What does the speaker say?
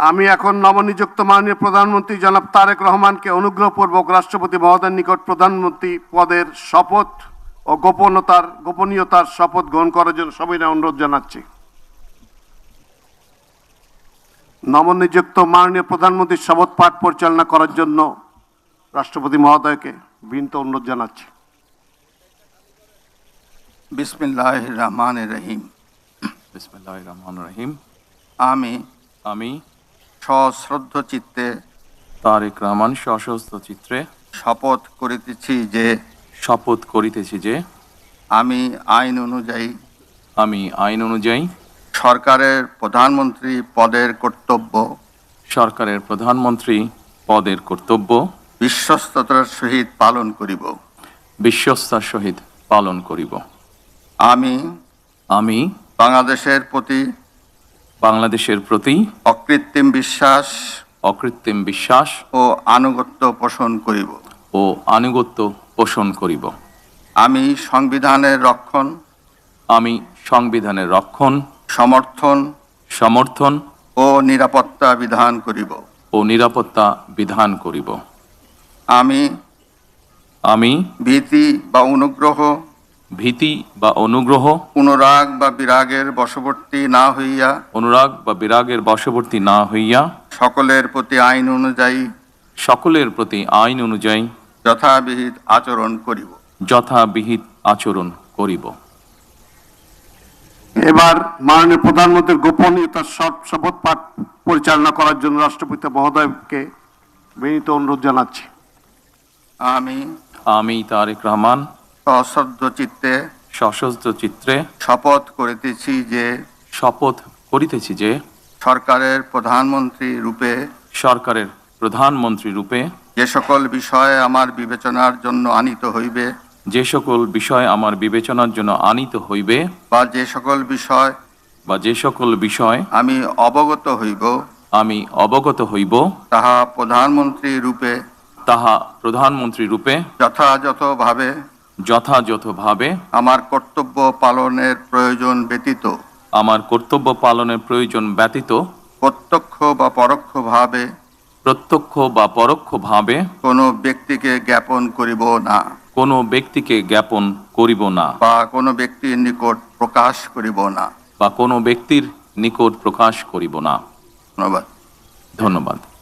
আমি এখন নবনিযুক্ত মাননীয় প্রধানমন্ত্রী জনাব তারেক রহমানকে অনুগ্রহপূর্বক রাষ্ট্রপতি মহোদয়ের নিকট প্রধানমন্ত্রী পদের শপথ ও গোপনীয়তার শপথ গ্রহণ করার জন্য সবিনয় অনুরোধ জানাচ্ছি। নবনিযুক্ত মাননীয় প্রধানমন্ত্রীর শপথ পাঠ পরিচালনা করার জন্য রাষ্ট্রপতি মহোদয়কে বিনীত অনুরোধ জানাচ্ছি। বিসমিল্লাহির রহমানির রহিম। বিসমিল্লাহির রহমানির রহিম। আমি সশ্রদ্ধ চিত্তে তারেক রহমান সশস্ত্র চিত্রে শপথ করিতেছি যে আমি আইন অনুযায়ী সরকারের প্রধানমন্ত্রী পদের কর্তব্য বিশ্বস্ততার সহিত পালন করিব। আমি বাংলাদেশের প্রতি অকৃত্রিম বিশ্বাস ও আনুগত্য পোষণ করিব। আমি সংবিধানের রক্ষণ সমর্থন ও নিরাপত্তা বিধান করিব। আমি ভীতি বা অনুগ্রহ অনুরাগ বা বিরাগের বশবর্তী না হইয়া সকলের প্রতি আইন অনুযায়ী যথাবিহিত আচরণ করিব। এবার মাননীয় প্রধানমন্ত্রীর গোপনীয়তার শপথ পাঠ পরিচালনা করার জন্য রাষ্ট্রপতি মহোদয়কে বিনীত অনুরোধ জানাচ্ছি। আমি তারেক রহমান সশস্ত্র চিত্রে শপথ করিতেছি যে সরকারের প্রধানমন্ত্রী রূপে যে সকল বিষয় আমার বিবেচনার জন্য আনিত হইবে বা যে সকল বিষয় আমি অবগত হইব তাহা প্রধানমন্ত্রী রূপে যথাযথভাবে আমার কর্তব্য পালনের প্রয়োজন ব্যতীত প্রত্যক্ষ বা পরোক্ষভাবে কোনো ব্যক্তিকে জ্ঞাপন করিব না বা কোনো ব্যক্তির নিকট প্রকাশ করিব না। ধন্যবাদ।